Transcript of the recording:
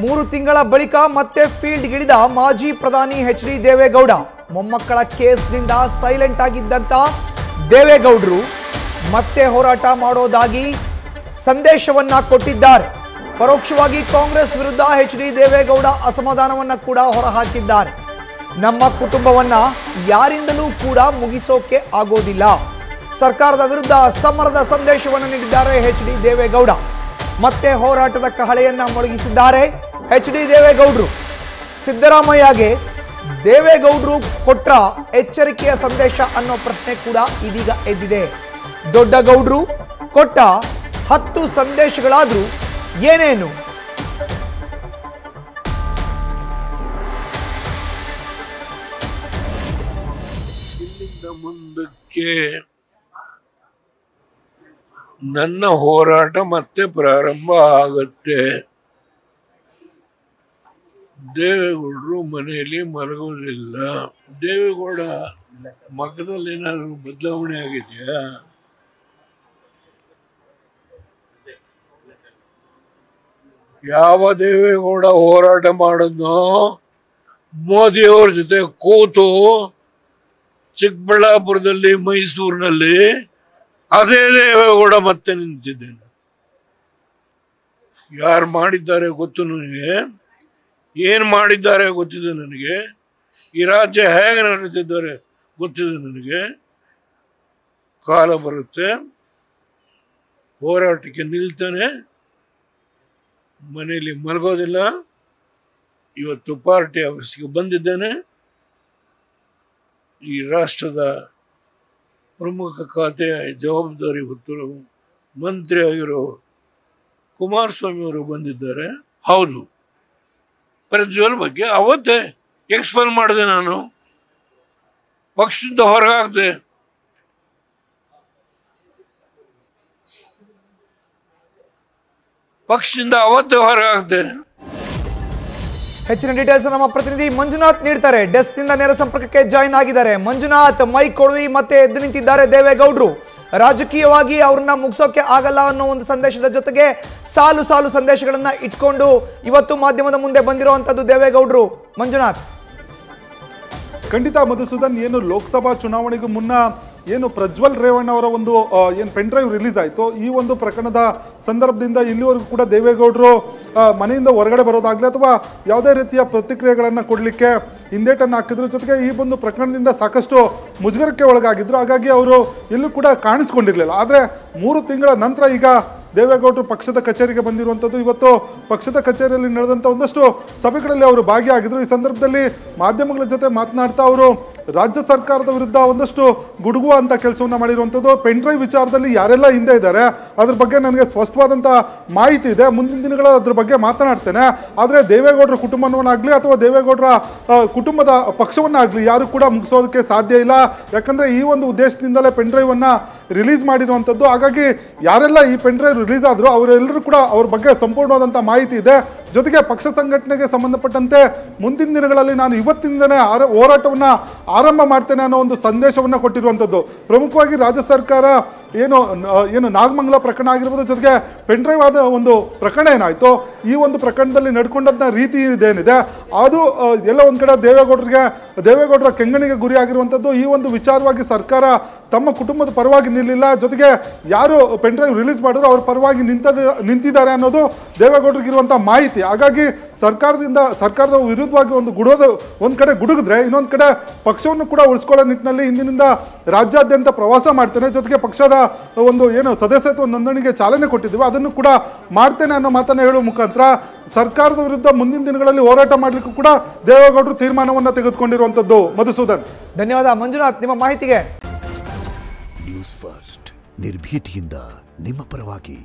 3 ತಿಂಗಳ ಬಳಿಕ ಮತ್ತೆ ಫೀಲ್ಡ್ಗಿಳಿದ ಮಾಜಿ ಪ್ರಧಾನಿ ಎಚ್ ಡಿ ದೇವೇಗೌಡ. ಮೊಮ್ಮಕ್ಕಳ ಕೇಸ್ನಿಂದ ಸೈಲೆಂಟ್ ಆಗಿದ್ದಂತ ದೇವೇಗೌಡರು ಮತ್ತೆ ಹೋರಾಟ ಮಾಡೋದಾಗಿ ಸಂದೇಶವನ್ನ ಕೊಟ್ಟಿದ್ದಾರೆ. ಪರೋಕ್ಷವಾಗಿ ಕಾಂಗ್ರೆಸ್ ವಿರುದ್ಧ ಎಚ್ ಡಿ ದೇವೇಗೌಡ ಅಸಮಾಧಾನವನ್ನ ಕೂಡ ಹೊರಹಾಕಿದ್ದಾರೆ. ನಮ್ಮ ಕುಟುಂಬವನ್ನ ಯಾರಿಂದಲೂ ಕೂಡ ಮುಗಿಸೋಕೆ ಆಗೋದಿಲ್ಲ. ಸರ್ಕಾರದ ವಿರುದ್ಧ ಸಮರದ ಸಂದೇಶವನ್ನು ನೀಡಿದ್ದಾರೆ ಎಚ್ ಡಿ ದೇವೇಗೌಡ. ಮತ್ತೆ ಹೋರಾಟದ ಕಹಳೆಯನ್ನ ಮೊಳಗಿಸಿದ್ದಾರೆ ಎಚ್ ಡಿ ದೇವೇಗೌಡರು. ಸಿದ್ದರಾಮಯ್ಯಗೆ ದೇವೇಗೌಡರು ಕೊಟ್ಟ ಎಚ್ಚರಿಕೆಯ ಸಂದೇಶ ಅನ್ನೋ ಪ್ರಶ್ನೆ ಕೂಡ ಇದೀಗ ಎದ್ದಿದೆ. ದೊಡ್ಡ ಗೌಡ್ರು ಕೊಟ್ಟ 10 ಸಂದೇಶಗಳಾದ್ರೂ ಏನೇನು? ಇಲ್ಲಿಂದ ಮುಂದಕ್ಕೆ ನನ್ನ ಹೋರಾಟ ಮತ್ತೆ ಪ್ರಾರಂಭ ಆಗುತ್ತೆ. ದೇವೇಗೌಡರು ಮನೆಯಲ್ಲಿ ಮಲಗೋದಿಲ್ಲ. ದೇವೇಗೌಡ ಮಕ್ಕದಲ್ಲಿ ಏನಾದರೂ ಬದಲಾವಣೆ ಆಗಿದೆಯಾ? ಯಾವ ದೇವೇಗೌಡ ಹೋರಾಟ ಮಾಡೋದು ಮೋದಿಯವ್ರ ಜೊತೆ ಕೂತು ಚಿಕ್ಕಬಳ್ಳಾಪುರದಲ್ಲಿ, ಮೈಸೂರಿನಲ್ಲಿ ಅದೇ ದೇವೇಗೌಡ ಮತ್ತೆ ನಿಂತಿದ್ದೇನೆ. ಯಾರು ಮಾಡಿದ್ದಾರೆ ಗೊತ್ತು ನನಗೆ, ಏನು ಮಾಡಿದ್ದಾರೆ ಗೊತ್ತಿದೆ ನನಗೆ, ಈ ರಾಜ್ಯ ಹೇಗೆ ನಡೆಸಿದ್ದಾರೆ ಗೊತ್ತಿದೆ ನನಗೆ. ಕಾಲ ಬರುತ್ತೆ, ಹೋರಾಟಕ್ಕೆ ನಿಲ್ತಾನೆ, ಮನೆಯಲ್ಲಿ ಮಲಗೋದಿಲ್ಲ. ಇವತ್ತು ಪಾರ್ಟಿ ಆಫೀಸ್ಗೆ ಬಂದಿದ್ದೇನೆ. ಈ ರಾಷ್ಟ್ರದ ಪ್ರಮುಖ ಖಾತೆ ಜವಾಬ್ದಾರಿ ಹೊತ್ತು ಮಂತ್ರಿ ಆಗಿರೋ ಕುಮಾರಸ್ವಾಮಿ ಅವರು ಬಂದಿದ್ದಾರೆ. ಹೌದು, ಪ್ರಜ್ವಲ್ ಬಗ್ಗೆ ಅವತ್ತೇ ಎಕ್ಸ್ಪೆಲ್ ಮಾಡಿದೆ, ನಾನು ಪಕ್ಷದಿಂದ ಹೊರಗಾಗ್ದೆ. ಪಕ್ಷದಿಂದ ಅವತ್ತೇ ಹೊರಗಾಗ್ದೆ. ಹೆಚ್ಚಿನ ಡೀಟೇಲ್ಸ್ ನಮ್ಮ ಪ್ರತಿನಿಧಿ ಮಂಜುನಾಥ್ ನೀಡ್ತಾರೆ. ಡೆಸ್ಕ್ ನಿಂದ ನೇರ ಸಂಪರ್ಕಕ್ಕೆ ಜಾಯಿನ್ ಆಗಿದ್ದಾರೆ. ಮಂಜುನಾಥ್, ಮೈಕ್ ಕೊಡುವಿ ಮತ್ತೆ ಎದ್ದು ನಿಂತಿದ್ದಾರೆ ದೇವೇಗೌಡರು. ರಾಜಕೀಯವಾಗಿ ಅವ್ರನ್ನ ಮುಗಿಸೋಕೆ ಆಗಲ್ಲ ಅನ್ನೋ ಒಂದು ಸಂದೇಶದ ಜೊತೆಗೆ ಸಾಲು ಸಾಲು ಸಂದೇಶಗಳನ್ನ ಇಟ್ಕೊಂಡು ಇವತ್ತು ಮಾಧ್ಯಮದ ಮುಂದೆ ಬಂದಿರುವಂತದ್ದು ದೇವೇಗೌಡರು. ಮಂಜುನಾಥ್, ಖಂಡಿತ ಮಧುಸೂದನ್, ಏನು ಲೋಕಸಭಾ ಚುನಾವಣೆಗೂ ಮುನ್ನ ಏನು ಪ್ರಜ್ವಲ್ ರೇವಣ್ಣ ಅವರ ಒಂದು ಏನು ಪೆನ್ ಡ್ರೈವ್ ರಿಲೀಸ್ ಆಯಿತು, ಈ ಒಂದು ಪ್ರಕರಣದ ಸಂದರ್ಭದಿಂದ ಇಲ್ಲಿವರೆಗೂ ಕೂಡ ದೇವೇಗೌಡರು ಮನೆಯಿಂದ ಹೊರಗಡೆ ಬರೋದಾಗಲಿ ಅಥವಾ ಯಾವುದೇ ರೀತಿಯ ಪ್ರತಿಕ್ರಿಯೆಗಳನ್ನು ಕೊಡಲಿಕ್ಕೆ ಹಿಂದೇಟನ್ನು ಹಾಕಿದ್ರು. ಜೊತೆಗೆ ಈ ಒಂದು ಪ್ರಕರಣದಿಂದ ಸಾಕಷ್ಟು ಮುಜುಗರಕ್ಕೆ ಒಳಗಾಗಿದ್ರು. ಹಾಗಾಗಿ ಅವರು ಎಲ್ಲೂ ಕೂಡ ಕಾಣಿಸ್ಕೊಂಡಿರಲಿಲ್ಲ. ಆದರೆ 3 ತಿಂಗಳ ನಂತರ ಈಗ ದೇವೇಗೌಡರು ಪಕ್ಷದ ಕಚೇರಿಗೆ ಬಂದಿರುವಂಥದ್ದು. ಇವತ್ತು ಪಕ್ಷದ ಕಚೇರಿಯಲ್ಲಿ ನಡೆದಂಥ ಒಂದಷ್ಟು ಸಭೆಗಳಲ್ಲಿ ಅವರು ಭಾಗಿಯಾಗಿದ್ದರು. ಈ ಸಂದರ್ಭದಲ್ಲಿ ಮಾಧ್ಯಮಗಳ ಜೊತೆ ಮಾತನಾಡ್ತಾ ಅವರು ರಾಜ್ಯ ಸರ್ಕಾರದ ವಿರುದ್ಧ ಒಂದಷ್ಟು ಗುಡುಗುವಂಥ ಕೆಲಸವನ್ನು ಮಾಡಿರುವಂಥದ್ದು. ಪೆನ್ ಡ್ರೈವ್ ವಿಚಾರದಲ್ಲಿ ಯಾರೆಲ್ಲ ಹಿಂದೆ ಇದ್ದಾರೆ ಅದ್ರ ಬಗ್ಗೆ ನನಗೆ ಸ್ಪಷ್ಟವಾದಂಥ ಮಾಹಿತಿ ಇದೆ. ಮುಂದಿನ ದಿನಗಳ ಅದ್ರ ಬಗ್ಗೆ ಮಾತನಾಡ್ತೇನೆ. ಆದರೆ ದೇವೇಗೌಡರ ಕುಟುಂಬವನ್ನಾಗಲಿ ಅಥವಾ ದೇವೇಗೌಡರ ಕುಟುಂಬದ ಪಕ್ಷವನ್ನಾಗಲಿ ಯಾರು ಕೂಡ ಮುಗಿಸೋದಕ್ಕೆ ಸಾಧ್ಯ ಇಲ್ಲ. ಯಾಕಂದರೆ ಈ ಒಂದು ಉದ್ದೇಶದಿಂದಲೇ ಪೆನ್ ಡ್ರೈವನ್ನು ರಿಲೀಸ್ ಮಾಡಿರುವಂಥದ್ದು. ಹಾಗಾಗಿ ಯಾರೆಲ್ಲ ಈ ಪೆನ್ ಡ್ರೈವ್ ರಿಲೀಸ್ ಆದರೂ ಅವರೆಲ್ಲರೂ ಕೂಡ ಅವ್ರ ಬಗ್ಗೆ ಸಂಪೂರ್ಣವಾದಂಥ ಮಾಹಿತಿ ಇದೆ. ಜೊತೆಗೆ ಪಕ್ಷ ಸಂಘಟನೆಗೆ ಸಂಬಂಧಪಟ್ಟಂತೆ ಮುಂದಿನ ದಿನಗಳಲ್ಲಿ ನಾನು ಇವತ್ತಿಂದನೇ ಹೋರಾಟವನ್ನು ಆರಂಭ ಮಾಡ್ತೇನೆ ಅನ್ನೋ ಒಂದು ಸಂದೇಶವನ್ನು ಕೊಟ್ಟಿರುವಂಥದ್ದು. ಪ್ರಮುಖವಾಗಿ ರಾಜ್ಯ ಸರ್ಕಾರ ಏನು ನಾಗಮಂಗಲ ಪ್ರಕರಣ ಆಗಿರ್ಬೋದು, ಜೊತೆಗೆ ಪೆನ್ ಡ್ರೈವ್ ಆದ ಒಂದು ಪ್ರಕರಣ ಏನಾಯಿತು, ಈ ಒಂದು ಪ್ರಕರಣದಲ್ಲಿ ನಡ್ಕೊಂಡಂಥ ರೀತಿ ಇದೇನಿದೆ ಅದು ಎಲ್ಲ ಒಂದು ಕಡೆ ದೇವೇಗೌಡರ ಕೆಂಗಣಿಗೆ ಗುರಿಯಾಗಿರುವಂಥದ್ದು. ಈ ಒಂದು ವಿಚಾರವಾಗಿ ಸರ್ಕಾರ ತಮ್ಮ ಕುಟುಂಬದ ಪರವಾಗಿ ನಿಲ್ಲಿಲ್ಲ. ಜೊತೆಗೆ ಯಾರು ಪೆನ್ ಡ್ರೈವ್ ರಿಲೀಸ್ ಮಾಡಿದ್ರು ಅವ್ರ ಪರವಾಗಿ ನಿಂತಿದ್ದಾರೆ ಅನ್ನೋದು ದೇವೇಗೌಡರಿಗಿರುವಂಥ ಮಾಹಿತಿ. ಹಾಗಾಗಿ ಸರ್ಕಾರದ ವಿರುದ್ಧವಾಗಿ ಒಂದು ಕಡೆ ಗುಡುಗಿದ್ರೆ ಇನ್ನೊಂದು ಕಡೆ ಪಕ್ಷವನ್ನು ಕೂಡ ಉಳಿಸ್ಕೊಳ್ಳೋ ನಿಟ್ಟಿನಲ್ಲಿ ಇಂದಿನಿಂದ ರಾಜ್ಯಾದ್ಯಂತ ಪ್ರವಾಸ ಮಾಡ್ತೇನೆ. ಜೊತೆಗೆ ಪಕ್ಷದ ಒಂದು ಏನು ಸದಸ್ಯತ್ವ ನೋಂದಣಿಗೆ ಚಾಲನೆ ಕೊಟ್ಟಿದ್ದೀವಿ ಅದನ್ನು ಕೂಡ ಮಾಡ್ತೇನೆ ಅನ್ನೋ ಮಾತನ್ನು ಹೇಳುವ ಮುಖಾಂತರ ಸರ್ಕಾರದ ವಿರುದ್ಧ ಮುಂದಿನ ದಿನಗಳಲ್ಲಿ ಹೋರಾಟ ಮಾಡಲಿಕ್ಕೂ ಕೂಡ ದೇವೇಗೌಡರು ತೀರ್ಮಾನವನ್ನು ತೆಗೆದುಕೊಂಡಿರುವಂಥದ್ದು. ಮಧುಸೂದನ್, ಧನ್ಯವಾದ ಮಂಜುನಾಥ್ ನಿಮ್ಮ ಮಾಹಿತಿಗೆ. ನ್ಯೂಸ್ ಫಸ್ಟ್, ನಿರ್ಭೀತಿಯಿಂದ ನಿಮ್ಮ ಪರವಾಗಿ.